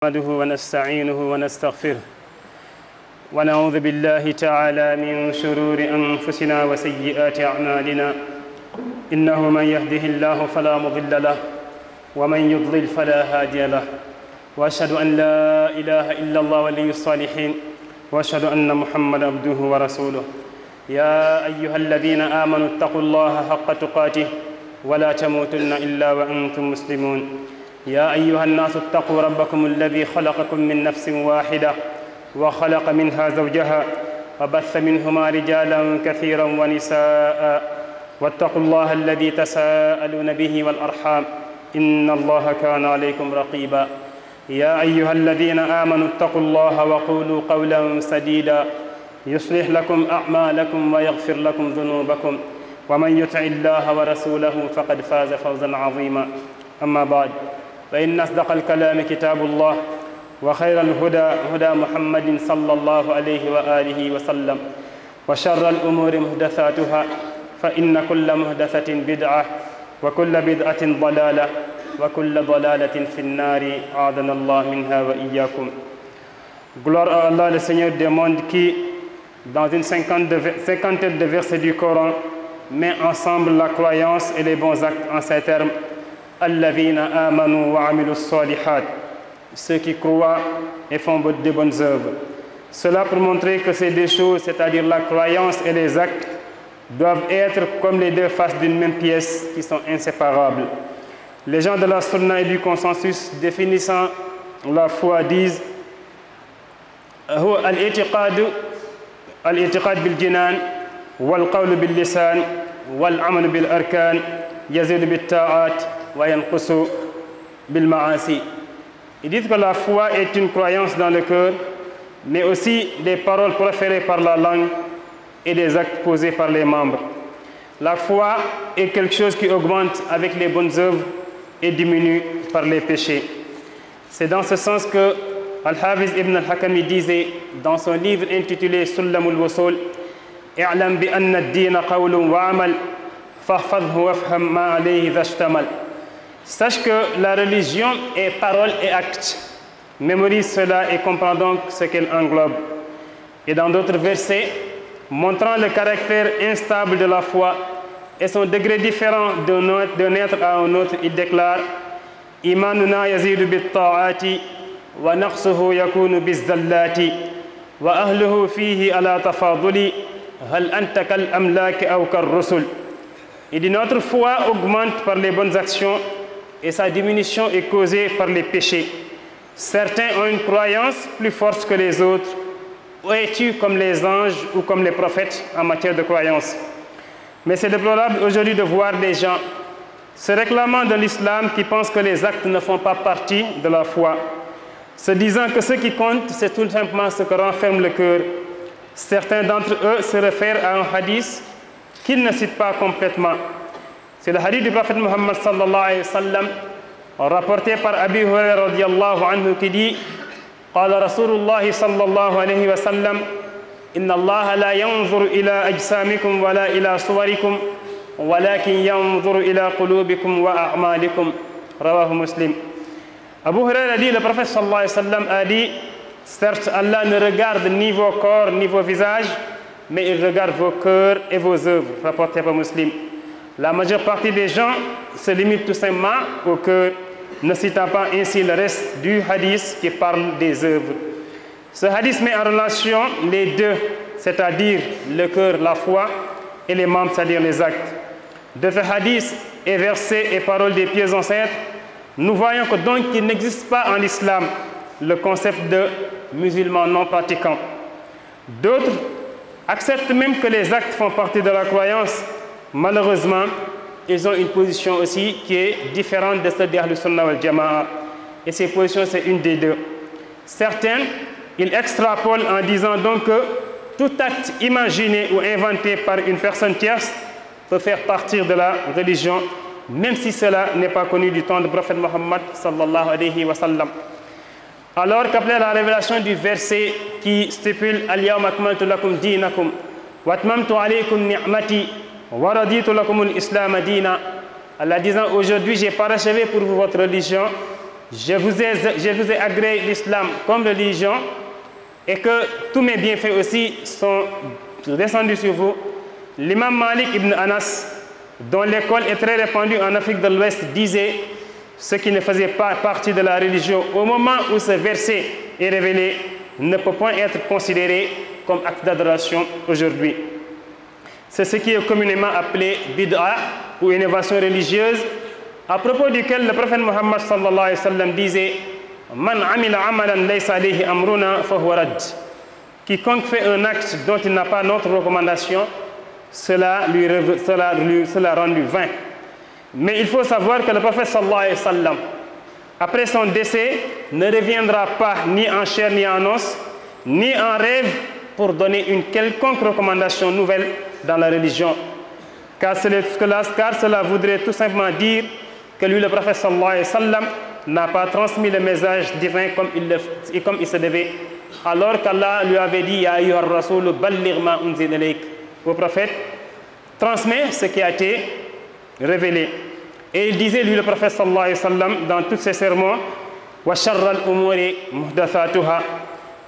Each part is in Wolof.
نحمده ونستعينه ونستغفره ونعوذ بالله تعالى من شرور أنفسنا وسيئات أعمالنا إنه من يهده الله فلا مضل له ومن يضلل فلا هادي له وأشهد أن لا إله إلا الله ولي الصالحين وأشهد أن محمدا عبده ورسوله يا أيها الذين آمنوا اتقوا الله حق تقاته ولا تموتن إلا وأنتم مسلمون يا أيها الناس اتقوا ربكم الذي خلقكم من نفس واحدة وخلق منها زوجها وبث منهما رجالا كثيرا ونساء واتقوا الله الذي تساءلون به والأرحام إن الله كان عليكم رقيبا يا أيها الذين آمنوا اتقوا الله وقولوا قولا سديدا يصلح لكم أعمالكم ويغفر لكم ذنوبكم ومن يطع الله ورسوله فقد فاز فوزا عظيما أما بعد فإن أصدق الكلام كتاب الله وخير الهدى هدى محمد صلى الله عليه وآله وسلم وشر الأمور محدثاتها فإن كل محدثة بدعة وكل بدعة ضلالة وكل ضلالة في النار أعاذنا الله منها وإياكم. Gloire à Allah, le Seigneur des mondes, qui, dans une cinquantaine de versets du Coran, met ensemble la croyance et les bons actes en ces termes. Alladhina amanu wa amilu salihat, ceux qui croient et font de bonnes œuvres. Cela pour montrer que ces deux choses, c'est-à-dire la croyance et les actes, doivent être comme les deux faces d'une même pièce qui sont inséparables. Les gens de la sunna et du consensus définissant la foi disent هو الاعتقاد بالجنان والقول باللسان والعمل بالأركان يزيد بالطاعات وينقص بالمعاصي. Ils disent que la foi est une croyance dans le cœur, mais aussi des paroles proférées par la langue et des actes posés par les membres. La foi est quelque chose qui augmente avec les bonnes œuvres et diminue par les péchés. C'est dans ce sens que Al-Hafiz ibn al-Hakami disait dans son livre intitulé Sullam al-Wusul, i'lam bi anna ad-din qawlun wa amal fahfadhu wafham ma alayhi dhashtamal. Sache que la religion est parole et acte. Mémorise cela et comprends donc ce qu'elle englobe. Et dans d'autres versets, montrant le caractère instable de la foi et son degré différent d'un être à un autre, il déclare Imanuna yazidu bit-ta'ati wa naqsuhu yakunu biz-zallati wa ahluhu fihi ala tafaduli hal anta kal amlaki aw kar rusul. Il dit notre foi augmente par les bonnes actions et sa diminution est causée par les péchés. Certains ont une croyance plus forte que les autres. Ou es-tu comme les anges ou comme les prophètes en matière de croyance? Mais c'est déplorable aujourd'hui de voir des gens se réclamant de l'islam qui pensent que les actes ne font pas partie de la foi, se disant que ce qui compte, c'est tout simplement ce que renferme le cœur. Certains d'entre eux se réfèrent à un hadith qu'ils ne citent pas complètement. C'est le hadith du prophète Muhammad sallallahu alayhi wa sallam, rapporté par Abi Hurairah radiyallahu anhu, qui dit قال رسول الله صلى الله عليه وسلم إن الله لا ينظر إلى أجسامكم ولا إلى صوركم ولكن ينظر إلى قلوبكم وأعمالكم رواه مسلم. Abu Hurairah dit, le prophète sallallahu alayhi wa sallam a dit, certes Allah ne regarde ni vos corps ni vos visages, mais il regarde vos cœurs et vos œuvres, rapporté par Muslim. La majeure partie des gens se limite tout simplement au cœur, ne citant pas ainsi le reste du hadith qui parle des œuvres. Ce hadith met en relation les deux, c'est-à-dire le cœur, la foi, et les membres, c'est-à-dire les actes. De ce hadith et versets et paroles des pieux ancêtres, nous voyons que donc il n'existe pas en islam le concept de musulman non pratiquant. D'autres acceptent même que les actes font partie de la croyance. Malheureusement, ils ont une position aussi qui est différente de celle d'Ahl Sunnah wal Jama'a. Et ces positions, c'est une des deux. Certains, ils extrapolent en disant donc que tout acte imaginé ou inventé par une personne tierce peut faire partir de la religion, même si cela n'est pas connu du temps du prophète Muhammad sallallahu alayhi wa sallam. Alors qu'après la révélation du verset qui stipule Al-yawma akmaltu lakum dinakum wa atmamtu alaykum ni'mati wa raditu lakum al-islam dina, Allah disant aujourd'hui j'ai parachevé pour vous votre religion je vous ai agréé l'islam comme religion et que tous mes bienfaits aussi sont descendus sur vous. L'imam Malik ibn Anas, dont l'école est très répandue en Afrique de l'Ouest, disait ce qui ne faisait pas partie de la religion au moment où ce verset est révélé ne peut point être considéré comme acte d'adoration aujourd'hui. C'est ce qui est communément appelé bid'a ou innovation religieuse, à propos duquel le prophète Muhammad sallallahu alayhi wa sallam disait Man amila amalan laysa alayhi amruna fahuwa rad. Quiconque fait un acte dont il n'a pas notre recommandation, cela rend lui vain. Mais il faut savoir que le prophète sallallahu alayhi wa sallam, après son décès, ne reviendra pas ni en chair ni en os, ni en rêve pour donner une quelconque recommandation nouvelle dans la religion. Car cela voudrait tout simplement dire que lui, le prophète sallallahu alayhi wa sallam, n'a pas transmis le message divin comme il se devait, alors qu'Allah lui avait dit Ya ayyuhar rasoul balligh ma unzila ilayk. Au prophète, transmet ce qui a été révélé. Et il disait, lui, le prophète sallallahu alayhi wa sallam, dans tous ses sermons, Wa sharral umuri muhdathatuha.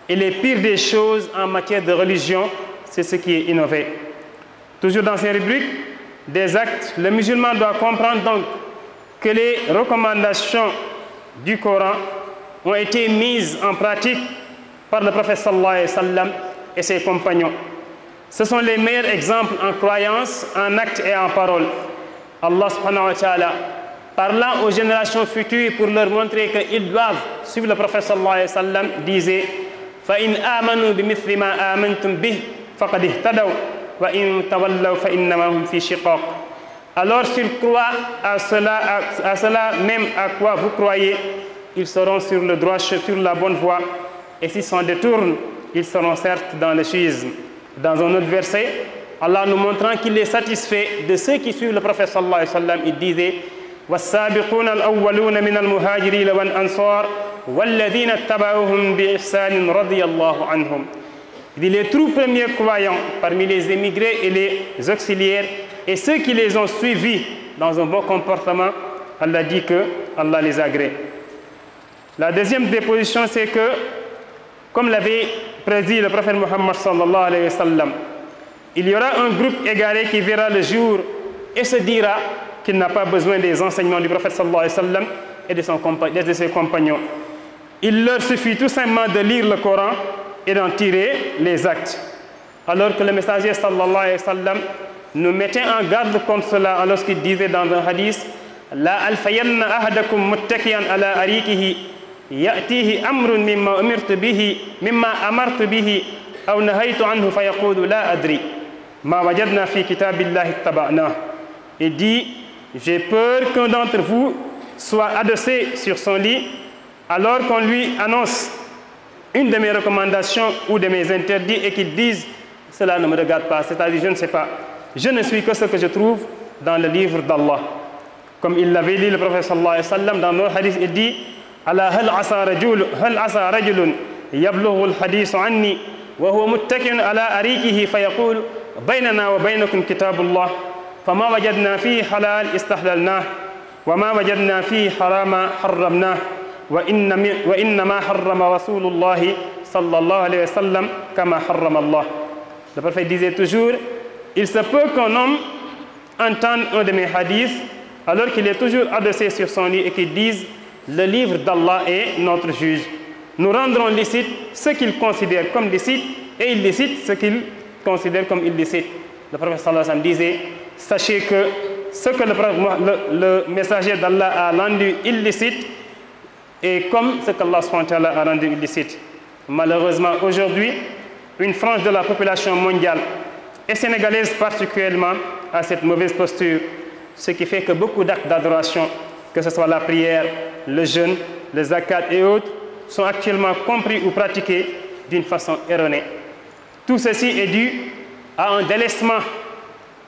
Et les pires des choses en matière de religion, c'est ce qui est innové. Toujours dans ces rubriques des actes, le musulman doit comprendre donc que les recommandations du Coran ont été mises en pratique par le prophète sallallahu alayhi wa sallam et ses compagnons. Ce sont les meilleurs exemples en croyance, en actes et en parole. Allah subhanahu wa ta'ala, parlant aux générations futures pour leur montrer qu'ils doivent suivre le prophète sallallahu alayhi wa sallam, disait فَإِنْ آمَنُوا بِمِثْلِ مَا آمَنْتُمْ بِهِ فَقَدِ اهْتَدَوْا وَإِنْ تَوَلَّوْا فَإِنَّمَا هُمْ فِي شِقَاقٍ. Alors s'ils croient à cela même à quoi vous croyez, ils seront sur le droit, sur la bonne voie, et s'ils s'en détournent, ils seront certes dans le schisme. Dans un autre verset, Allah nous montrant qu'il est satisfait de ceux qui suivent le prophète sallallahu alayhi wa sallam, il disait وَالسَّابِقُونَ الْأَوَّلُونَ مِنَ الْمُهَاجِرِينَ وَالْأَنصَارِ وَالَّذِينَ اتَّبَعُوهُمْ بِإِحْسَانٍ رَضِيَ اللَّهُ عَنْهُمْ. Il dit les tout premiers croyants parmi les émigrés et les auxiliaires et ceux qui les ont suivis dans un bon comportement, Allah dit que Allah les agrée. La deuxième déposition, c'est que, comme l'avait prédit le prophète Muhammad sallallahu alayhi wa sallam, il y aura un groupe égaré qui verra le jour et se dira qu'il n'a pas besoin des enseignements du prophète sallallahu alayhi wa sallam et de ses compagnons. Il leur suffit tout simplement de lire le Coran et d'en tirer les actes. Alors que le messager sallallahu alayhi wa sallam nous mettait en garde contre cela lorsqu'il disait dans un hadith La alfayanna ahadakum muttakiyan ala arikihi ya'tihi amrun mimma amartu bihi aw nahaytu anhu fayaqulu la adri ma wajadna fi kitabillahi ittaba'na. Il dit j'ai peur qu'un d'entre vous soit adossé sur son lit alors qu'on lui annonce une de mes recommandations ou de mes interdits et qu'il dise cela ne me regarde pas, c'est-à-dire je ne sais pas, je ne suis que ce que je trouve dans le livre d'Allah. Comme il l'avait dit le prophète sallallahu alayhi wa sallam dans notre hadith, il dit ala hal asa rajulun yablughu al hadith anni wa huwa muttaki'un ala arikihi fayaqulu baynana wa baynakum kitabullah fama wajadna fihi halal istahlalnah wa ma wajadna fihi harama harramnah wa innama harrama rasulullah sallallahu alayhi wa sallam kama harrama Allah. Le prophète disait toujours il se peut qu'un homme entende un de mes hadiths alors qu'il est toujours adossé sur son lit et qu'il dise le livre d'Allah est notre juge. Nous rendrons licite ce qu'il considère comme licite et illicite ce qu'il considère comme illicite. Le prophète sallallahu alayhi wa sallam disait sachez que ce que le messager d'Allah a rendu illicite est comme ce qu'Allah subhanahu wa ta'ala a rendu illicite. Malheureusement aujourd'hui, une frange de la population mondiale et sénégalaise particulièrement a cette mauvaise posture, ce qui fait que beaucoup d'actes d'adoration, que ce soit la prière, le jeûne, le zakat et autres, sont actuellement compris ou pratiqués d'une façon erronée. Tout ceci est dû à un délaissement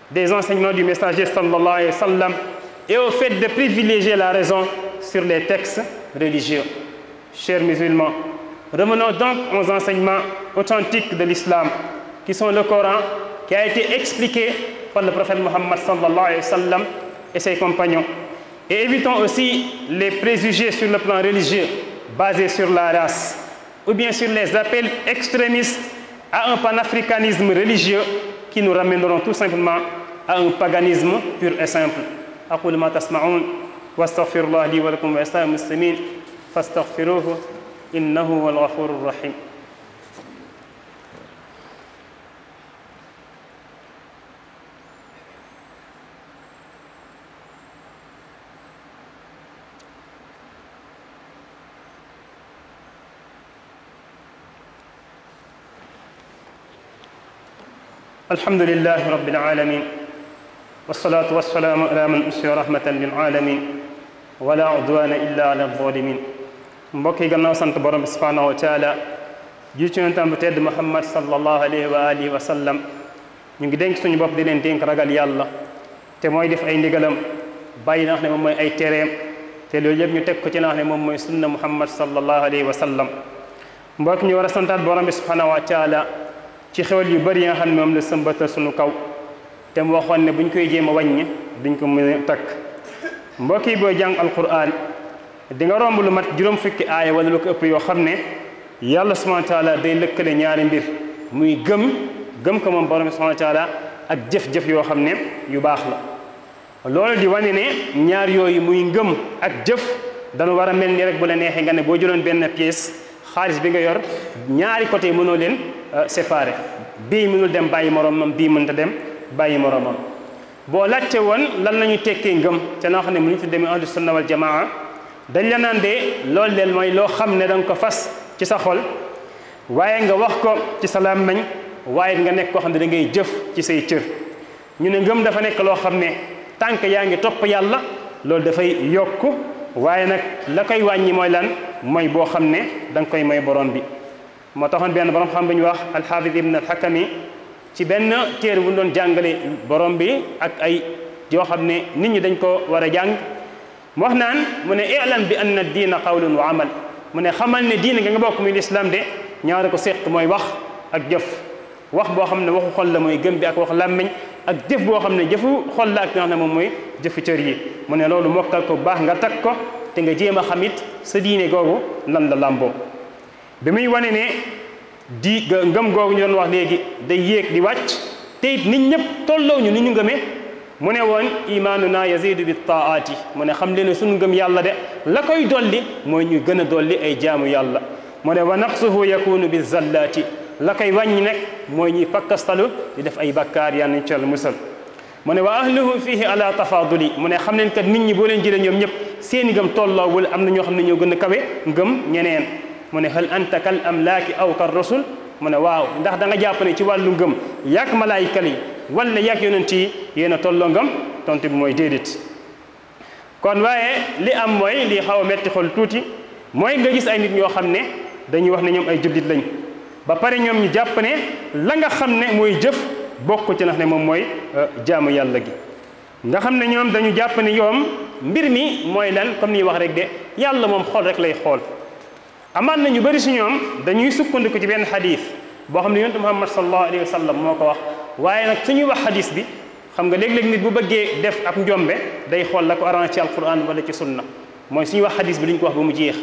des enseignements du messager sallallahu alayhi wa sallam et au fait de privilégier la raison sur les textes religieux. Chers musulmans, revenons donc aux enseignements authentiques de l'islam, qui sont le Coran, qui a été expliqué par le prophète Muhammad sallallahu alayhi wa sallam et ses compagnons. Et évitons aussi les préjugés sur le plan religieux basés sur la race ou bien sur les appels extrémistes à un panafricanisme religieux qui nous ramèneront tout simplement à un paganisme pur et simple. أقول ما تسمعون واستغفر الله لي ولكم ولسائر المسلمين فاستغفروه إنه هو الغفور الرحيم. الحمد لله رب العالمين والصلاة والسلام على من أرسل رحمة للعالمين ولا عدوان إلا على الظالمين. mbokk yi gannaaw sant borom bi subhanahu wa taala ji ci yonentam bu tedd Muhammad sallallahu alayhi wa alihi wa sallam ñu ngi dénk suñu bopp di leen dénk ragal yàlla te mooy def ay ndigalam bàyyi na wax ne moom mooy ay tereem te loolu yëpp ñu teg ko ci na wax ne moom mooy sunna Muhammad sallallahu alayhi wa sallam. mbokk ñu war a santaat borom bi subhanahu wa taala ci xewal yu bëri yi nga xam ne moom la sëmbatal suñu kaw te mu waxoon ne buñ koy jéem a wàññi duñ ko mën a takk. mbokk yi booy jàng alquran di nga romb lu mat juróom fukki aaya wala lu ko ëpp yoo xam ne yàlla subhanahu wa taala day lëkkale ñaari mbir muy gëm ko moom borom subhanahu wa taala ak jëf-jëf yoo xam ne yu baax la. loolu di wane ne ñaar yooyu muy ngëm ak jëf dañu war a mel ni rek bu la neexee nga ne boo jëloon benn pièce xaalis bi nga yor ñaari côté mënoo leen séparé bii mënul dem bàyyi moromam bii mënta dem bàyyi moromam. boo laajte woon lan la ñuy tekkee ngëm ca noo xam ne mu ñu tuddee ahlu sunna wal jamaa dañ la naan de loolu leen mooy loo xam ne da nga ko fas ci sa xol waaye nga wax ko ci sa làmmiñ waaye nga nekk koo xam ne da ngay jëf ci say cër. ñu ne ngëm dafa nekk loo xam ne tànk yaa ngi topp yàlla loolu dafay yokk waaye nag la koy wàññi mooy lan mooy boo xam ne da nga koy may borom bi. moo taxoon benn borom xam bu ñu wax alxaafid ibn alxakami ci benn téere bu doon jàngale borom bi ak ay yoo xam ne nit ñi dañ ko war a jàng mu wax naan mu ne i'lam bi anna diina qawlun wa amal mu ne xamal ne diina nga bokk muy lislaam de ñaari ko seq mooy wax ak jëf. wax boo xam ne waxu xol la mooy gëm bi ak wax làmmiñ ak jëf boo xam ne jëfu xol la ak nga xam ne moom mooy jëfu cër yi. mu ne loolu mokkal ko baax nga tag ko te nga jéem a xamit sa diine googu lan la làmboo. bi muy wane ne di ngëm googu ñu doon wax léegi day yéeg di wàcc te it nit ñëpp tolloo ñu ni ñu ngëmee mu ne woon imaanuna yazidu bi taati mu ne xam leen ne suñu ngëm yàlla de la koy dolli mooy ñu gën a dolli ay jaamu yàlla. mu ne wa naqsuhu yakunu bi zallaati la koy wàññi nag mooy ñuy pakkastalu di def ay bakkaar yal nañu ci Yàlla musal. mu ne wa ahluhu fihi ala tafaduli mu ne xam leen kat nit ñi boo leen jëlee ñoom ñëpp seeni ngëm tolloowul am na ñoo xam ne ñoo gën a kawe ngëm ñeneen. mu ne hal anta kal amlaaki aw kar rasul mu ne waaw ndax da nga jàpp ne ci wàllu ngëm yàgg malaayika yi wala yàgg yonent yi yéen a tolloo ngëm tontu bi mooy déedéet. kon waaye li am mooy li xaw a metti xol tuuti mooy nga gis ay nit ñoo xam ne dañuy wax ne ñoom ay jullit lañ ba pare ñoom ñu jàpp ne la nga xam ne mooy jëf bokk ci ndax ne moom mooy jaamu yàlla gi. nga xam ne ñoom dañu jàpp ne ñoom mbir mi mooy lan comme ni wax rek de yàlla moom xool rek lay xool. amaan na ñu bëri si ñoom dañuy sukkandiku ci benn xadis boo xam ne yonent Muhammad sallallahu alayhi wa sallam moo ko wax waaye nag suñuy wax xadis bi xam nga léeg-léeg nit bu bëggee def ab njombe day xool la ko arrangé ci alquran wala ci sunna mooy suñuy wax xadis bi duñ ko wax ba mu jeex.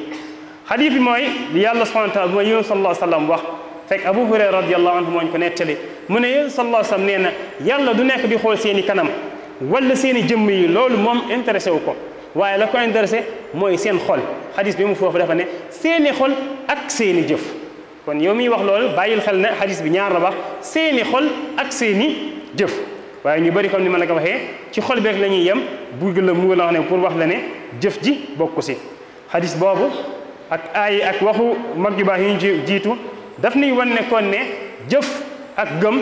xadis bi mooy li yàlla subhanahu wa taala mooy yonent sallallahu alayhi wa sallam wax fekk Abu Hurayra radiyallahu anhu mooñ ko nettali mu ne yonent sallallahu alayhi wa sallam nee na yàlla du nekk di xool seen i kanam wala seen i jëmm yi loolu moom intéressé wu ko waaye la ko intéressé mooy seen xol xadis bi mu foofu dafa ne seeni xol ak seeni jëf. kon yow miy wax loolu bàyyil xel ne xadis bi ñaar la wax seeni xol ak seeni jëf waaye ñu bëri comme ni ma la ko waxee ci xol bi rek la ñuy yem bugg la mu la wax ne pour wax la ne jëf ji bokku si. xadis boobu ak ay ak waxu mag yu baax yi ñu jiitu daf nuy wan ne kon ne jëf ak gëm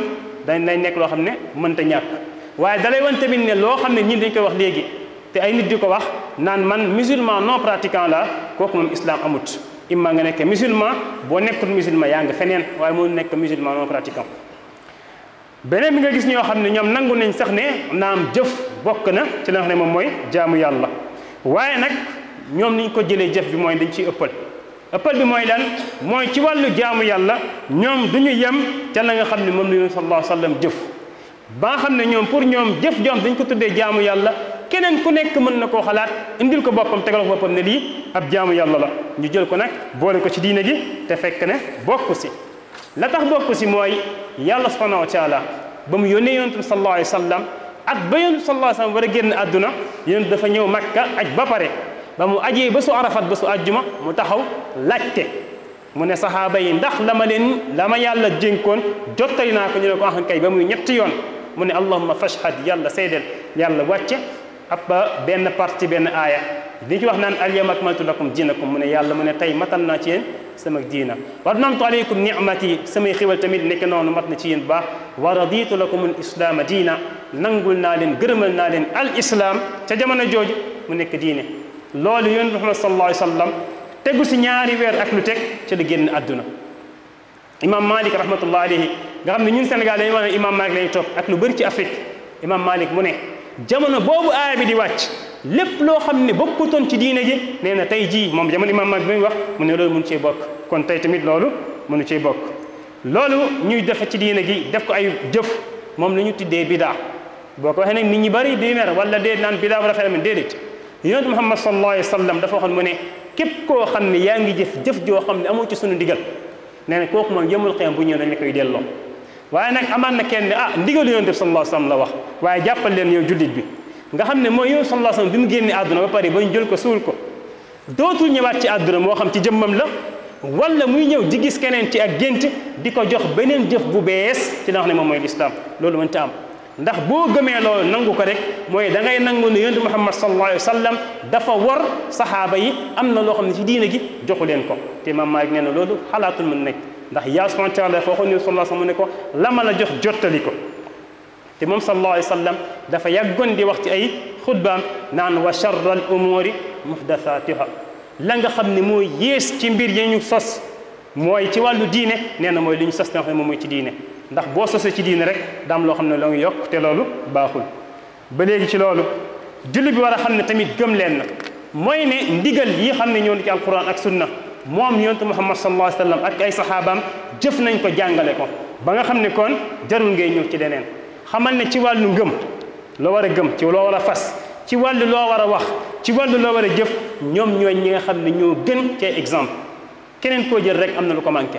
dañ lay nekk loo xam ne mënta ñàkk waaye dalay wan tamit ne loo xam ne ñun dañ koy wax léegi te ay nit di ko wax naan man musulman non pratiquant la kooku moom islam amut. imma nga nekk musulman boo nekkul musulman yaa ngi feneen waaye moo nekk musulman non pratiquant. beneen bi nga gis ñoo xam ne ñoom nangu nañ sax ne naam jëf bokk na ci la nga xam ne moom mooy jaamu yàlla waaye nag ñoom niñ ko jëlee jëf bi mooy dañ ciy ëppal bi mooy lan mooy ci wàllu jaamu yàlla ñoom du ñu yem ca la nga xam ne moom la Yonent sallallahu alayhi wa sallam jëf ba nga xam ne ñoom pour ñoom jëf joom dañ ko tuddee jaamu yàlla keneen ku nekk mën na koo xalaat indil ko boppam tegal ko boppam ne lii ab jaamu yàlla la ñu jël ko nag boole ko ci diine gi te fekk ne bokku si la tax bokku si mooy yàlla subhanahu wa taala ba mu yónnee yonent bi sallallahu alayhi wa sallam at ba yonent bi sallallahu alayhi wa sallam war a génn àdduna yonent dafa ñëw Makka aj ba pare ba mu ajee ba su arafat ba su àjjuma mu taxaw laajte mu ne saxaaba yi ndax la ma yàlla jénkoon jottali naa ko ñu ne ko axan kay ba muy ñetti yoon mu ne allahumma fashhad yàlla seedeel yàlla wàcce ab benn partie benn aaya li ci wax naan al-yawma akmaltu lakum diinakum mu ne yàlla mu ne tey matal naa ci yéen sama diina wa atmamtu alaykum ni'mati samay xiwal tamit nekk noonu mat na ci yéen baax wa raditu lakum al-islaama diina nangul naa leen gërëmal naa leen al islam ca jamono jooju mu nekk diine loolu yonent Muhammad sallallahu alayhi wa sallam tegu si ñaari weer ak lu teg ci la génn àdduna imam Malik rahmatullah alayhi nga xam ne ñun Sénégal dañuy wax ne imam Malik lañuy topp ak lu bëri ci Afrique imam Malik mu ne jamono boobu aaya bi di wàcc lépp loo xam ne bokkutoon ci diine ji nee na tey jii moom jamono imam Malik bi muy wax mu ne loolu mënu cee bokk kon tey tamit loolu mënu cee bokk loolu ñuy defe ci diine gi def ko ay jëf moom la ñu tuddee bidaa boo ko waxee nag nit ñi bëri di mer wala dee naan bidaa bu rafet déedéet yonent Muhammad sallallahu alayhi wa sallam dafa waxoon mu ne képp koo xam ne yaa ngi jëf joo xam ne amoo ci sunu ndigal nee na kooku moom yemul xiyam bu ñëw dañ la koy delloo waaye nag amaan na kenn ndigalu yonent bi sallallahu alayhi wa sallam la wax waaye jàppal leen yow jullit bi nga xam ne mooy yow sallallahu alayhi wa sallam bi mu génne àdduna ba pare ba ñu jël ko suul ko dootul ñëwaat ci àdduna moo xam ci jëmmam la wala muy ñëw di gis keneen ci ak gént di ko jox beneen jëf bu bees ci la wax ne moom mooy lislaam loolu mënta am ndax boo gëmee loolu nangu ko rek mooy da ngay nangu ne yonent Muhammad sallallahu alayhi wa sallam dafa war saxaaba yi am na loo xam ne ci diine gi joxu leen ko te Imaam Maalik nee na loolu xalaatul mën nekk ndax yaa subhaanahu wa taala dafa waxoon ne sallallahu alayhi wa sallam mu ne ko la ma la jox jottali ko te moom sallallahu alayhi wa sallam dafa yàggoon di wax ci ay xutbaam naan wa charral umuuri muhdathatuha la nga xam ne mooy yées ci mbir yi ñu sos mooy ci wàllu diine nee na mooy li ñu sos te nga xam ne moom mooy ci diine ndax boo sosee ci diine rek daam loo xam ne loo ngi yokk te loolu baaxul ba léegi ci loolu julli bi war a xam ne tamit gëm leen na mooy ne ndigal yi xam ne ñoo ci alquran ak sunna moom yonent Muhammad sallallahu alayhi wa sallam ak ay saxaabaam jëf nañ ko jàngale ko ba nga xam ne kon jarul ngay ñëw ci leneen xamal ne ci wàllu ngëm loo war a gëm ci loo war a fas ci wàllu loo war a wax ci wàllu loo war a jëf ñoom ñooy ñi nga xam ne ñoo gën ci exemple keneen koo jël rek am na lu ko manqué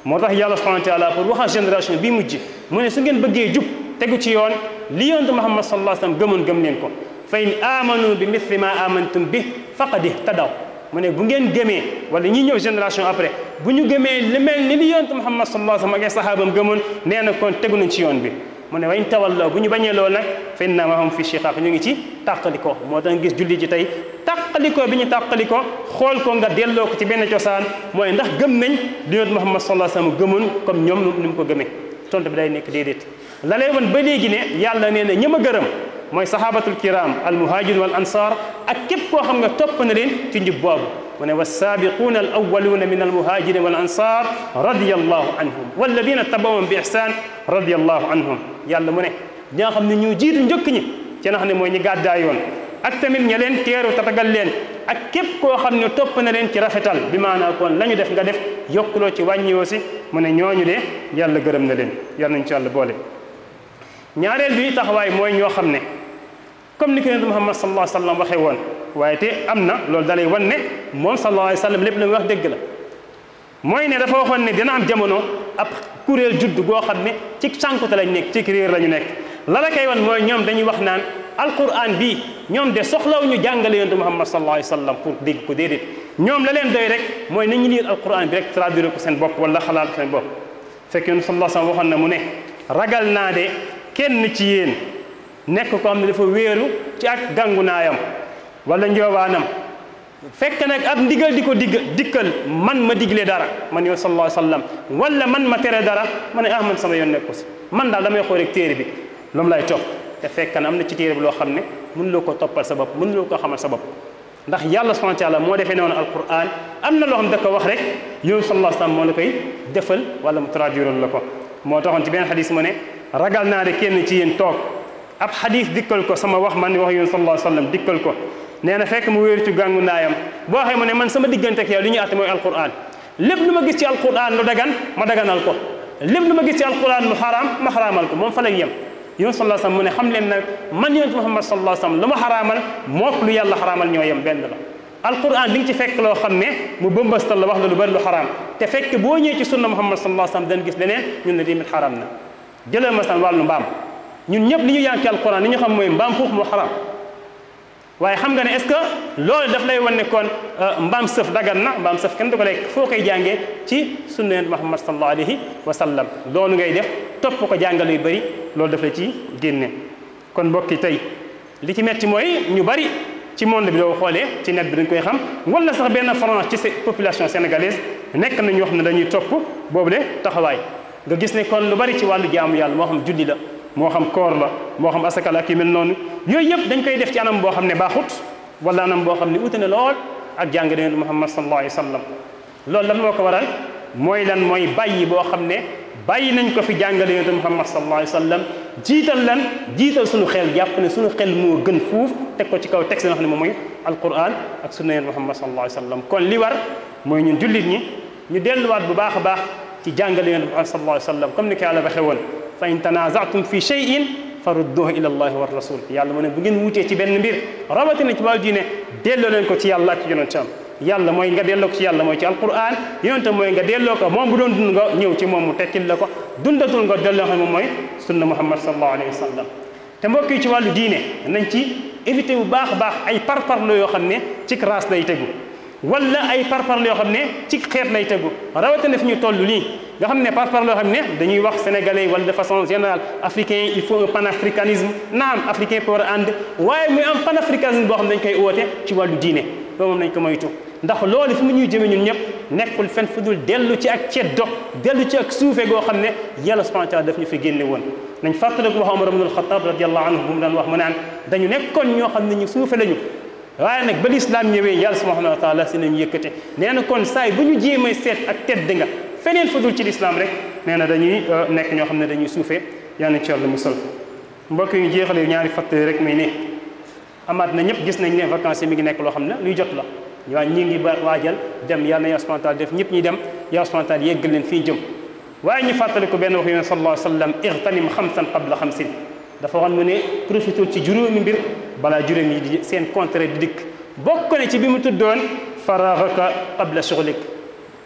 moo tax yàlla subhanahu wa taala pour wax génération bii mujj mu ne su ngeen bëggee jub tegu ci yoon li yonent Muhammad sallallahu alayhi wa sallam gëmoon gëm leen ko fa in amanu bi mithli ma amantum bi faqad ihtadaw mu ne bu ngeen gëmee wala ñi ñëw génération après bu ñu gëmee li mel ni li yonent Muhammad sallallahu alayhi wa sallam ak ay sahaabam gëmoon nee na kon tegu nañ ci yoon bi mu ne wayn tawallaw bu ñu bañee loolu nag fa innama hum fi shiqaq ñu ngi ci tàqalikoo moo tax gis julli ji tey tàqalikoo bi ñu tàqalikoo xool ko nga delloo ko ci benn cosaan mooy ndax gëm nañ li yonent Muhammad sallallahu alayhi wa sallam gëmoon comme ñoom ni mu ko gëmee tontu bi day nekk déedéet la lay woon ba léegi ne yàlla nee na ñi ma gërëm mooy sahabatul kiram al muhajir wal ansar ak képp koo xam nga topp na leen ci njub boobu mu ne wassaabiquuna al awwaluuna min al muhajirin wal ansar radiyallahu anhum walladina tabawahum bi ihsan radiyallahu anhum yàlla mu ne ñi nga xam ne ñoo jiitu njëkk ñi ci nga xam ne mooy ñi gàddaayoon ak tamit ña leen teeru tatagal leen ak képp koo xam ne topp na leen ci rafetal bi maanaa kon la ñu def nga def yokkuloo ci wàññiwoo si mu ne ñooñu de yàlla gërëm na leen yàlla nañ ci yàlla boole ñaareel bi taxawaay mooy ñoo xam ne comme ni ko yonent Muhammad sallallahu alayhi wa sallam waxee woon waaye te am na loolu dalay wan ne moom sallallahu alayhi wa sallam lépp la muy wax dëgg la mooy ne dafa waxoon ne dina am jamono ab kuréel judd goo xam ne ci sànkute lañ nekk ci réer la ñu nekk la la koy wan mooy ñoom dañuy wax naan alquran bii ñoom de soxlaw ñu jàngale yonent Muhammad sallallahu alayhi wa sallam pour dégg ko déedéet ñoom la leen doy rek mooy nañu lire alquran bi rek traduire ko seen bopp wala xalaat ko seen bopp fekk yonent sallallahu alayhi wa sallam waxoon na mu ne ragal naa de kenn ci yéen nekk ko xam ne dafa wéeru ci ak gàngu naayam wala njoowaanam fekk nag ab ndigal di ko dikkal man ma digle dara man yow sallallahu alayhi wa sallam wala man ma tere dara ma ne man sama yoon nekku si man daal damay xool rek téere bi loolu lay topp te fekk na am na ci téere bi loo xam ne mënuloo ko toppal sa bopp mënuloo ko xamal sa bopp ndax yàlla subhanahu wa taala moo defee noonu alquran am na loo xam ne da ko wax rek yow sallallahu alayhi wa sallam moo la koy defal wala mu traduire la ko moo taxoon ci benn xadis mu ne ragal naa de kenn ci yéen toog ab xadis dikkal ko sama wax man wax yoon sallallahu alayhi wa sallam dikkal ko nee na fekk mu wéeru ci gàngu naayam boo waxee mu ne man sama diggante ak yow li ñuy àtte mooy alquran lépp lu ma gis ci alquran lu dagan ma daganal ko lépp lu ma gis ci alquran mu xaraam ma xaraamal ko moom fa lay yem yonent sallallahu alayhi wasallam mu ne xam leen nag man yonent Muhammad sallallahu alayhi wasallam lu ma xaraamal mook lu yàlla xaraamal ñoo yem benn la alquran di nga ci fekk loo xam ne mu bëmbastal la wax la lu bari lu xaraam te fekk boo ñëwee ci sunna Muhammad sallallahu alayhi wasallam dañ gis leneen ñun ne tamit xaraam na jëlee masalan wàllu mbaam ñun ñëpp li ñu yaa ngi ci alquran li ñu xam mooy mbaam xuux moo xaraam waaye xam nga ne est-ce que loolu daf lay wan ne kon mbaam sëf dagan na mbaam sëf kenn du ko lekk foo koy jàngee ci sunna yonent Muhammad sallallahu alayhi wa sallam loolu ngay def topp ko jàngale yu bëri loolu daf la ci génne kon mbokki tey li ci metti mooy ñu bari ci monde bi doo xoolee ci net bi dañ koy xam wala sax benn France ci population sénégalaise nekk na ñoo xam ne dañuy topp boobule taxawaay nga gis ne kon lu bari ci wàllu jaamu yàlla moo xam julli la moo xam koor la moo xam asakal ak yu mel noonu yooyu yëpp dañ koy def ci anam boo xam ne baaxut wala anam boo xam ne ute na lool ak jàngale yonent Muhammad sallallahu alayhi wa sallam loolu lan moo ko waral mooy lan mooy bàyyi boo xam ne bàyyi nañ ko fi jàngale yonent Muhammad sallallahu alayhi wa sallam jiital suñu xel jàpp ne suñu xel moo gën fuuf teg ko ci kaw texte nga xam ne moom mooy alquran ak sunna yonent Muhammad sallallahu alayhi wa sallam kon li war mooy ñun jullit ñi ñu delluwaat bu baax a baax ci jàngale yonent Muhammad sallallahu alayhi wa sallam comme ni ko yàlla waxee woon fa in tanaza'tum fi shay'in farudduhu ila allahi wa rasul yàlla mu ne bu ngeen wutee ci benn mbir rawatina ci wàllu diine delloo leen ko ci yàlla ak ci yonentam yàlla mooy nga delloo ko ci yàlla mooy ci alquran yonentam mooy nga delloo ko moom bu doon dund nga ñëw ci moom mu tekkil la ko dundatul nga delloo xam moom mooy sunna Muhammad sallallahu alayhi wa sallam te mbokk yi ci wàllu diine nañ ci éviter bu baax a baax ay parparloo yoo xam ne ci race lay tegu wala ay parparloo yoo xam ne ci xeet lay tegu rawatina fi ñu toll nii nga xam ne parparloo yoo xam ne dañuy wax sénégalais wala de façon générale africain il faut un panafricanisme naam africain pour war a ànd waaye muy am panafricanisme boo xam ne dañ koy oote ci wàllu diine loolu moom nañ ko moytu ndax loolu fi mu ñuy jëme ñun ñëpp nekkul fen fu dul dellu ci ak ceddo dellu ci ak suufe goo xam ne yàlla subhanahu wa taala daf ñu fi génne woon nañ fàttaliku wax Umar ibn al-Khattab radiyallahu anhu bu mu daan wax mu naan dañu nekkoon ñoo xam ne ñu suufe lañu waaye nag ba lislaam ñëwee yàlla subhanahu wa taala si nañu yëkkate nee na kon saay bu ñu jéemay seet ak tedd nga feneen fu dul ci lislaam rek nee na dañuy nekk ñoo xam ne dañuy suufe yàlla na ci yàlla musal mbokk yi ñu jeexale ñaari fàttali rek muy ne amaat na ñëpp gis nañ ne vacances yi mi ngi nekk loo xam ne luy jot la waaw ñi ngi waajal dem yàlla na yàlla subhanahu wa taala def ñëpp ñi dem yàlla subhanahu wa taala yeggal leen fii jëm waaye ñu fàttali ko benn wax yonent sallallahu alayhi wa sallam igtanim xamsan qabla xamsin dafa waxoon mu ne profitul ci juróomi mbir balaa juróom yi di seen contraire di dikk bokk ne ci bi mu tuddoon faraagaka qabla shughlik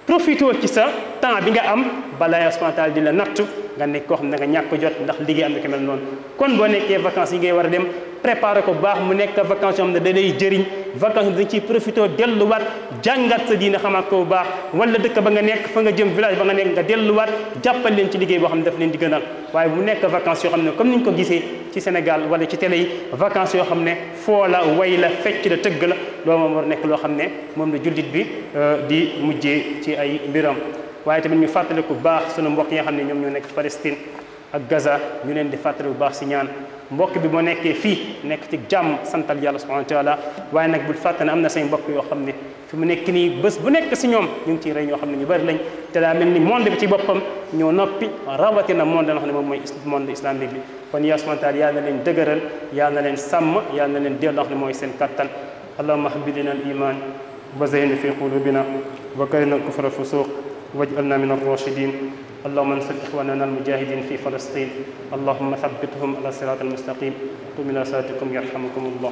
profitoo ci sa temps bi nga am balaa yàlla subhanahu wa taala di la nattu nga nekk koo xam ne nga ñàkk jot ndax liggéey am na ko mel noonu kon boo nekkee vacances yi ngay war a dem préparer ko bu baax mu nekk vacances yoo xam ne da lay jëriñ vacances yi dañ ciy profité delluwaat jàngat sa diine xamaat ko bu baax wala dëkk ba nga nekk fa nga jëm village ba nga nekk nga delluwaat jàppal leen ci liggéey boo xam ne daf leen di gënal waaye bu nekk vacances yoo xam ne comme ni ñu ko gisee ci Sénégal wala ci télé yi vacances yoo xam ne foo la way la fecc la tëgg la loolu moom war nekk loo xam ne moom la jullit bi di mujjee ci ay mbiram waaye tamit ñu fàttali ko bu baax sunu mbokk yi nga xam ne ñoom ñoo nekk Palestine ak Gaza ñu leen di fàttali bu baax si ñaan mbokk bi moo nekkee fii nekk ci jàmm santal yàlla subhanahu wa taala waaye nag bul fàtte ne am na say mbokk yoo xam ne fi mu nekk nii bés bu nekk si ñoom ñu ngi ciy rey ñoo xam ne ñu bëri lañ te daa mel ni monde bi ci boppam ñoo noppi rawatina monde nga xam ne moom mooy monde islamique bi kon yàlla subhanahu wa taala yàlla na leen dëgëral yàlla na leen sàmm yàlla na leen delloo xam ne mooy seen kattan allahumma habbib lana al iman wa zayyinhu fi qulubina wa karrihna al kufra fusuq واجعلنا من الراشدين اللهم انصر اخواننا المجاهدين في فلسطين اللهم ثبتهم على الصراط المستقيم قم الى صلاتكم يرحمكم الله